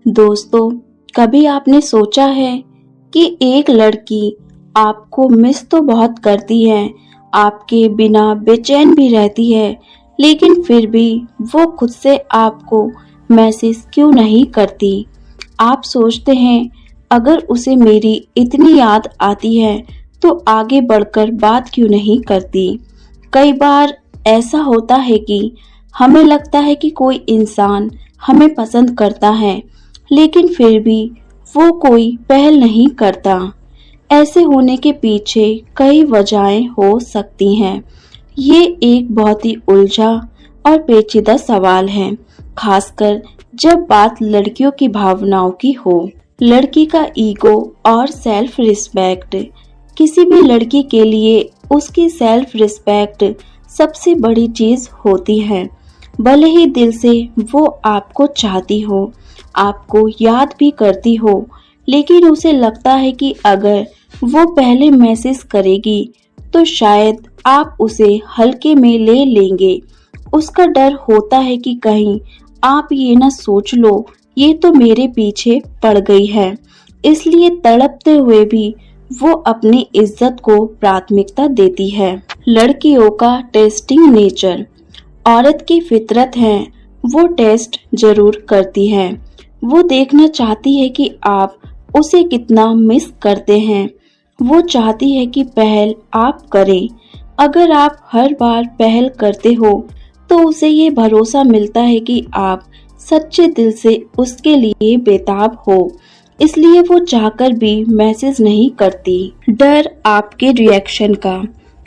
दोस्तों, कभी आपने सोचा है कि एक लड़की आपको मिस तो बहुत करती है, आपके बिना बेचैन भी रहती है, लेकिन फिर भी वो खुद से आपको मैसेज क्यों नहीं करती? आप सोचते हैं, अगर उसे मेरी इतनी याद आती है, तो आगे बढ़कर बात क्यों नहीं करती? कई बार ऐसा होता है कि हमें लगता है कि कोई इंसान हमें पसंद करता है, लेकिन फिर भी वो कोई पहल नहीं करता। ऐसे होने के पीछे कई वजहें हो सकती हैं। ये एक बहुत ही उलझा और पेचीदा सवाल है, खासकर जब बात लड़कियों की भावनाओं की हो। लड़की का ईगो और सेल्फ रिस्पेक्ट। किसी भी लड़की के लिए उसकी सेल्फ रिस्पेक्ट सबसे बड़ी चीज होती है। भले ही दिल से वो आपको चाहती हो, आपको याद भी करती हो, लेकिन उसे लगता है कि अगर वो पहले मैसेज करेगी तो शायद आप उसे हल्के में ले लेंगे। उसका डर होता है कि कहीं आप ये ना सोच लो, ये तो मेरे पीछे पड़ गई है। इसलिए तड़पते हुए भी वो अपनी इज्जत को प्राथमिकता देती है। लड़कियों का टेस्टिंग नेचर। औरत की फितरत है, वो टेस्ट जरूर करती है। वो देखना चाहती है कि आप उसे कितना मिस करते हैं। वो चाहती है कि पहल आप करें। अगर आप हर बार पहल करते हो तो उसे ये भरोसा मिलता है कि आप सच्चे दिल से उसके लिए बेताब हो। इसलिए वो चाहकर भी मैसेज नहीं करती। डर आपके रिएक्शन का।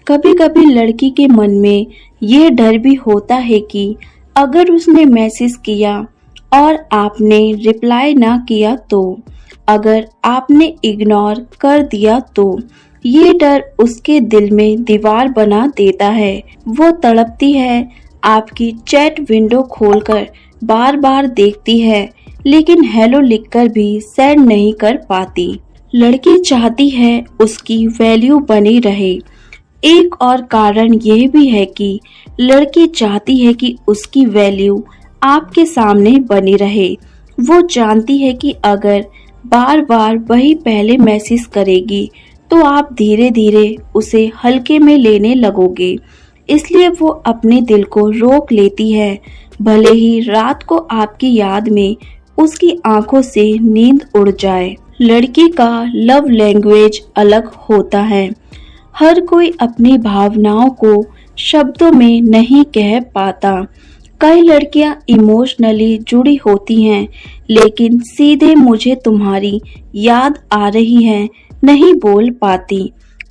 कभी कभी लड़की के मन में ये डर भी होता है कि अगर उसने मैसेज किया और आपने रिप्लाई ना किया तो, अगर आपने इग्नोर कर दिया तो, ये डर उसके दिल में दीवार बना देता है। वो तड़पती है, आपकी चैट विंडो खोलकर बार बार देखती है, लेकिन हेलो लिखकर भी सेंड नहीं कर पाती। लड़की चाहती है उसकी वैल्यू बनी रहे। एक और कारण यह भी है कि लड़की चाहती है कि उसकी वैल्यू आपके सामने बनी रहे। वो जानती है कि अगर बार बार वही पहले मैसेज करेगी तो आप धीरे धीरे उसे हल्के में लेने लगोगे। इसलिए वो अपने दिल को रोक लेती है, भले ही रात को आपकी याद में उसकी आंखों से नींद उड़ जाए। लड़की का लव लैंग्वेज अलग होता है। हर कोई अपनी भावनाओं को शब्दों में नहीं कह पाता। कई लड़कियां इमोशनली जुड़ी होती हैं, लेकिन सीधे मुझे तुम्हारी याद आ रही है नहीं बोल पाती।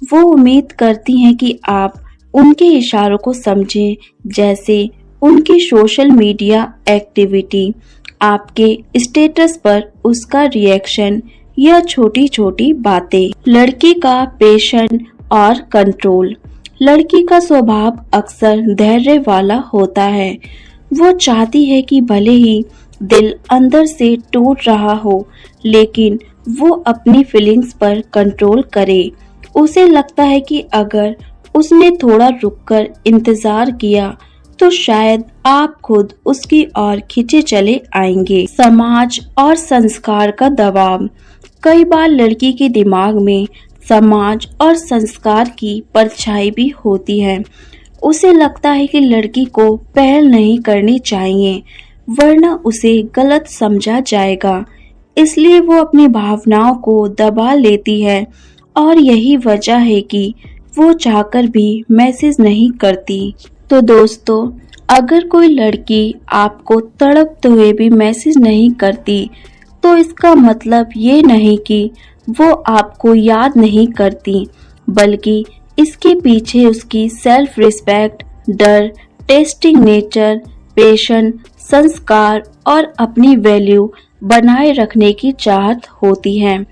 वो उम्मीद करती हैं कि आप उनके इशारों को समझें, जैसे उनकी सोशल मीडिया एक्टिविटी, आपके स्टेटस पर उसका रिएक्शन या छोटी छोटी बातें। लड़की का पेशेंस और कंट्रोल। लड़की का स्वभाव अक्सर धैर्य वाला होता है। वो चाहती है कि भले ही दिल अंदर से टूट रहा हो, लेकिन वो अपनी फीलिंग्स पर कंट्रोल करे। उसे लगता है कि अगर उसने थोड़ा रुककर इंतजार किया तो शायद आप खुद उसकी ओर खींचे चले आएंगे। समाज और संस्कार का दबाव। कई बार लड़की के दिमाग में समाज और संस्कार की परछाई भी होती है। उसे लगता है कि लड़की को पहल नहीं करनी चाहिए, वरना उसे गलत समझा जाएगा। इसलिए वो अपनी भावनाओं को दबा लेती है और यही वजह है कि वो चाहकर भी मैसेज नहीं करती। तो दोस्तों, अगर कोई लड़की आपको तड़पते हुए भी मैसेज नहीं करती, तो इसका मतलब ये नहीं कि वो आपको याद नहीं करती, बल्कि इसके पीछे उसकी सेल्फ रिस्पेक्ट, डर, टेस्टिंग नेचर, पेशेंस, संस्कार और अपनी वैल्यू बनाए रखने की चाहत होती है।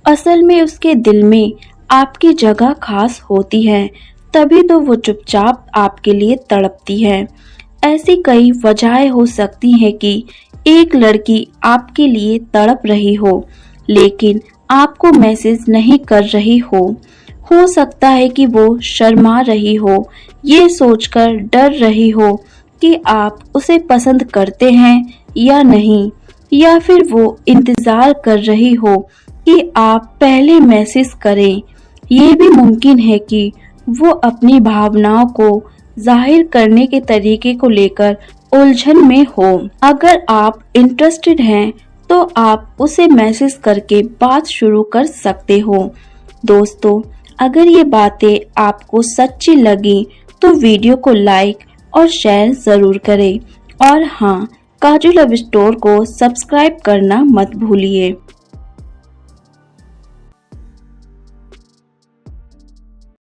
असल में उसके दिल में आपकी जगह खास होती है, तभी तो वो चुपचाप आपके लिए तड़पती है। ऐसी कई वजहें हो सकती हैं कि एक लड़की आपके लिए तड़प रही हो, लेकिन आपको मैसेज नहीं कर रही हो। सकता है कि वो शर्मा रही हो, ये सोचकर डर रही हो कि आप उसे पसंद करते हैं या नहीं। या फिर वो इंतजार कर रही हो कि आप पहले मैसेज करें। ये भी मुमकिन है कि वो अपनी भावनाओं को जाहिर करने के तरीके को लेकर उलझन में हो। अगर आप इंटरेस्टेड हैं तो आप उसे मैसेज करके बात शुरू कर सकते हो। दोस्तों, अगर ये बातें आपको सच्ची लगी तो वीडियो को लाइक और शेयर जरूर करें। और हाँ, काजू लव स्टोर को सब्सक्राइब करना मत भूलिए।